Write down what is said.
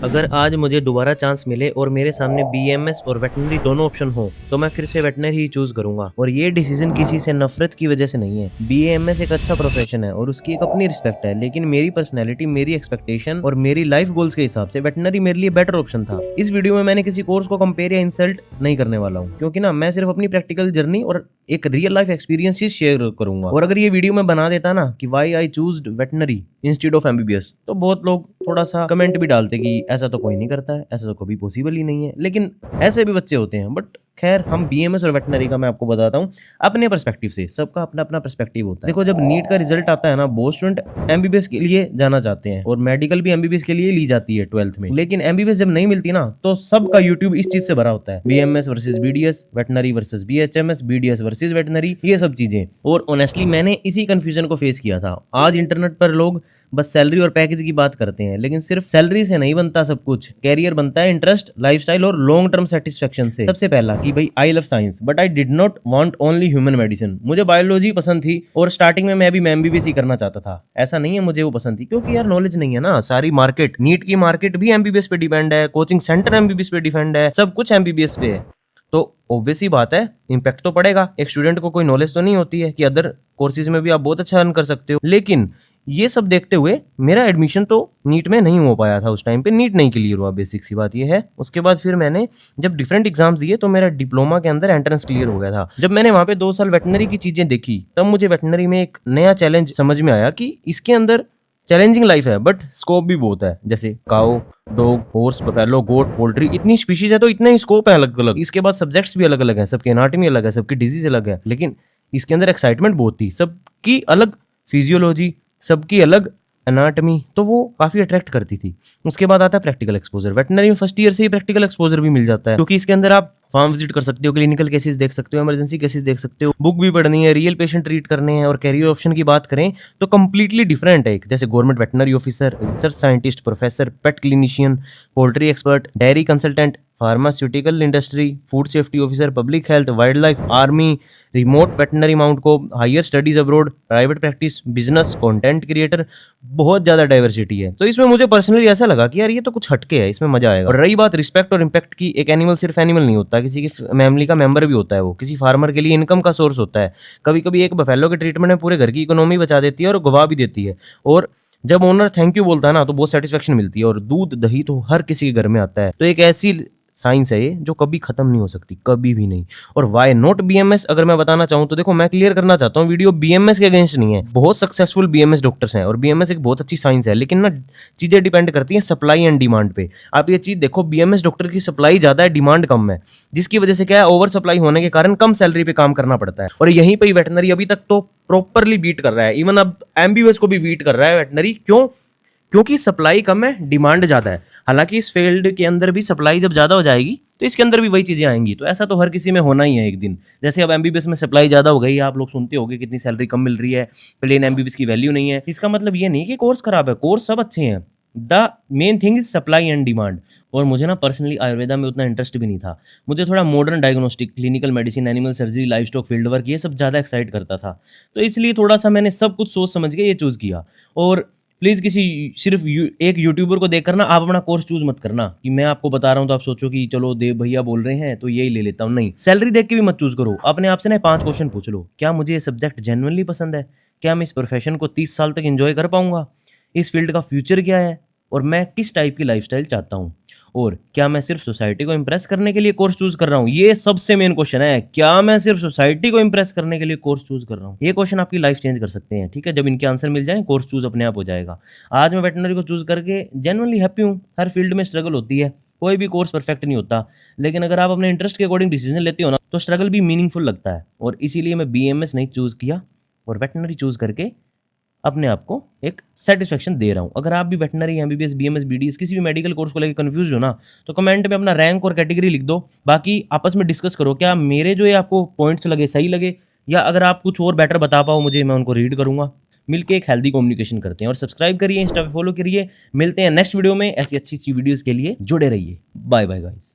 अगर आज मुझे दोबारा चांस मिले और मेरे सामने बीएमएस और वेटनरी दोनों ऑप्शन हो तो मैं फिर से वेटनरी ही चूज करूंगा। और ये डिसीजन किसी से नफरत की वजह से नहीं है। बीएमएस एक अच्छा प्रोफेशन है और उसकी एक अपनी रिस्पेक्ट है, लेकिन मेरी पर्सनैलिटी, मेरी एक्सपेक्टेशन और मेरी लाइफ गोल्स के हिसाब से वेटनरी मेरे लिए बेटर ऑप्शन था। इस वीडियो में मैंने किसी कोर्स को कंपेयर या इंसल्ट नहीं करने वाला हूँ, क्योंकि ना मैं सिर्फ अपनी प्रैक्टिकल जर्नी और एक रियल लाइफ एक्सपीरियंस शेयर करूंगा। और अगर ये वीडियो में बना देता ना कि why I choose veterinary instead of MBBS, तो बहुत लोग थोड़ा सा कमेंट भी डालते कि ऐसा तो कोई नहीं करता है, ऐसा तो कभी पॉसिबल ही नहीं है। लेकिन ऐसे भी बच्चे होते हैं। बट खैर, हम बीएमएस और वेटनरी का मैं आपको बताता हूँ अपने पर्सपेक्टिव से। सबका अपना अपना पर्सपेक्टिव होता है। देखो, जब नीट का रिजल्ट आता है ना, बहुत स्टूडेंट एमबीबीएस के लिए जाना चाहते हैं और मेडिकल भी एमबीबीएस के लिए ली जाती है 12th में। लेकिन एमबीबीएस जब नहीं मिलती ना, तो सबका यूट्यूब इस चीज से भरा होता है, BMS versus BDS, veterinary versus BHMS, BDS versus veterinary, ये सब चीजें। और ऑनेस्टली मैंने इसी कंफ्यूजन को फेस किया था। आज इंटरनेट पर लोग बस सैलरी और पैकेज की बात करते हैं, लेकिन सिर्फ सैलरी से नहीं बनता सब कुछ। कैरियर बनता है इंटरेस्ट, लाइफस्टाइल और लॉन्ग टर्म सेटिस्फेक्शन से। सबसे पहला कि भाई, I love science but I did not want only human medicine. मुझे बायोलॉजी पसंद थी और स्टार्टिंग में मैं भी एमबीबीएस ही करना चाहता था। ऐसा नहीं है मुझे वो पसंद थी, क्योंकि यार नॉलेज नहीं है ना। सारी मार्केट, नीट की मार्केट भी एमबीबीएस पे डिपेंड है, कोचिंग सेंटर एमबीबीएस पे डिपेंड है, सब कुछ एमबीबीएस पे है। तो ऑब्वियस ही बात है, इम्पैक्ट तो पड़ेगा। एक स्टूडेंट को कोई नॉलेज तो नहीं होती है कि अदर कोर्सेज में भी आप बहुत अच्छा अर्न कर सकते हो। लेकिन ये सब देखते हुए मेरा एडमिशन तो नीट में नहीं हो पाया था। उस टाइम पे नीट नहीं क्लियर हुआ, बेसिक सी बात ये है। उसके बाद फिर मैंने जब डिफरेंट एग्जाम्स दिए तो मेरा डिप्लोमा के अंदर एंट्रेंस क्लियर हो गया था। जब मैंने वहां पे 2 साल वेटनरी की चीजें देखी, तब मुझे वेटनरी में एक नया चैलेंज समझ में आया कि इसके अंदर चैलेंजिंग लाइफ है बट स्कोप भी बहुत है। जैसे काऊ, डॉग, हॉर्स, बफेलो, गोट, पोल्ट्री, इतनी स्पीशीज है तो इतना ही स्कोप है अलग अलग। इसके बाद सब्जेक्ट्स भी अलग अलग है, सबकी एनाटॉमी अलग है, सबकी डिजीज अलग है। लेकिन इसके अंदर एक्साइटमेंट बहुत थी, सबकी अलग फिजियोलॉजी, सबकी अलग एनाटॉमी, तो वो काफी अट्रैक्ट करती थी। उसके बाद आता है प्रैक्टिकल एक्सपोजर। वेटनरी में फर्स्ट ईयर से ही प्रैक्टिकल एक्सपोजर भी मिल जाता है, क्योंकि इसके अंदर आप फार्म विजिट कर सकते हो, क्लिनिकल केसेस देख सकते हो, इमरजेंसी केसेस देख सकते हो, बुक भी पढ़नी है, रियल पेशेंट ट्रीट करने हैं। और कैरियर ऑप्शन की बात करें तो कंप्लीटली डिफरेंट है। जैसे government veterinary officer, research scientist, professor, pet clinician, poultry expert, dairy consultant, pharmaceutical industry, food safety officer, public health, wildlife, army, remote veterinary mount को, higher studies abroad, private practice, business, content creator, बहुत ज्यादा diversity है। तो इसमें मुझे personally ऐसा लगा कि यार ये तो कुछ हटके है, इसमें मजा आएगा। और रही बात रिस्पेक्ट और इम्पैक्ट की, एक एनिमल सिर्फ एनिमल नहीं होता, किसी की फैमिली का मेंबर भी होता है। वो किसी फार्मर के लिए इनकम का सोर्स होता है। कभी कभी एक बफेलो के ट्रीटमेंट में पूरे घर की इकोनॉमी बचा देती है और गवा भी देती है। और जब ओनर थैंक यू बोलता है ना, तो बहुत सेटिस्फेक्शन मिलती है। और दूध दही तो हर किसी के घर में आता है। तो एक ऐसी साइंस है ये जो कभी खत्म नहीं हो सकती, कभी भी नहीं। और वाई नॉट बीएमएस, अगर मैं बताना चाहूँ तो देखो, मैं क्लियर करना चाहता हूँ, वीडियो बीएमएस के अगेंस्ट नहीं है। बहुत सक्सेसफुल बीएमएस डॉक्टर्स हैं और बीएमएस एक बहुत अच्छी साइंस है। लेकिन ना, चीजें डिपेंड करती हैं सप्लाई एंड डिमांड पे। आप ये चीज देखो, बीएमएस डॉक्टर की सप्लाई ज्यादा है, डिमांड कम है, जिसकी वजह से क्या है, ओवर सप्लाई होने के कारण कम सैलरी पे काम करना पड़ता है। और यहीं पे वेटनरी अभी तक तो प्रॉपरली बीट कर रहा है। इवन अब एमबीबीएस को भी बीट कर रहा है वेटनरी। क्यों? क्योंकि सप्लाई कम है, डिमांड ज्यादा है। हालांकि इस फील्ड के अंदर भी सप्लाई जब ज्यादा हो जाएगी तो इसके अंदर भी वही चीजें आएंगी। तो ऐसा तो हर किसी में होना ही है एक दिन। जैसे अब एमबीबीएस में सप्लाई ज्यादा हो गई, आप लोग सुनते होंगे कितनी सैलरी कम मिल रही है, प्लेन एमबीबीएस की वैल्यू नहीं है। इसका मतलब ये नहीं कि कोर्स खराब है, कोर्स सब अच्छे हैं। The main thing is supply and demand. और मुझे ना पर्सनली आयुर्वेदा में उतना इंटरेस्ट भी नहीं था। मुझे थोड़ा modern diagnostic, clinical medicine, animal surgery, life stock, field work, ये सब ज़्यादा एक्साइट करता था। तो इसलिए थोड़ा सा मैंने सब कुछ सोच समझ के ये चूज़ किया। और प्लीज़ किसी सिर्फ एक यूट्यूबर को देखकर ना आप अपना कोर्स चूज मत करना कि मैं आपको बता रहा हूँ तो आप सोचो कि चलो देव भैया बोल रहे हैं तो यही ले लेता हूँ। नहीं, सैलरी देख के भी मत चूज करो। अपने आप से ना 5 क्वेश्चन पूछ लो, क्या मुझे ये सब्जेक्ट जेन्युइनली पसंद है? क्या मैं इस प्रोफेशन को 30 साल तक एंजॉय कर पाऊंगा? इस फील्ड का फ्यूचर क्या है? और मैं किस टाइप की लाइफस्टाइल चाहता हूँ? और क्या मैं सिर्फ सोसाइटी को इंप्रेस करने के लिए कोर्स चूज कर रहा हूँ? ये सबसे मेन क्वेश्चन है। क्या मैं सिर्फ सोसाइटी को इंप्रेस करने के लिए कोर्स चूज कर रहा हूँ? ये क्वेश्चन आपकी लाइफ चेंज कर सकते हैं। ठीक है, जब इनके आंसर मिल जाए, कोर्स चूज अपने आप हो जाएगा। आज मैं वेटनरी को चूज करके जेन्युइनली हैप्पी हूँ। हर फील्ड में स्ट्रगल होती है, कोई भी कोर्स परफेक्ट नहीं होता। लेकिन अगर आप अपने इंटरेस्ट के अकॉर्डिंग डिसीजन लेते हो ना, तो स्ट्रगल भी मीनिंगफुल लगता है। और इसीलिए मैं बीएमएस नहीं चूज किया और वेटनरी चूज करके अपने आप को एक सेटिस्फेक्शन दे रहा हूँ। अगर आप भी वेटनरी, एमबीबीएस, बीएमएस, बीडीएस, किसी भी मेडिकल कोर्स को लेकर कंफ्यूज हो ना, तो कमेंट में अपना रैंक और कैटेगरी लिख दो। बाकी आपस में डिस्कस करो, क्या मेरे जो ये आपको पॉइंट्स लगे सही लगे, या अगर आप कुछ और बेटर बता पाओ मुझे, मैं उनको रीड करूंगा। मिलके एक हेल्दी कम्युनिकेशन करते हैं। और सब्सक्राइब करिए, इंस्टा पे फॉलो करिए। मिलते हैं नेक्स्ट वीडियो में। ऐसी अच्छी अच्छी वीडियोज़ के लिए जुड़े रहिए। Bye bye guys.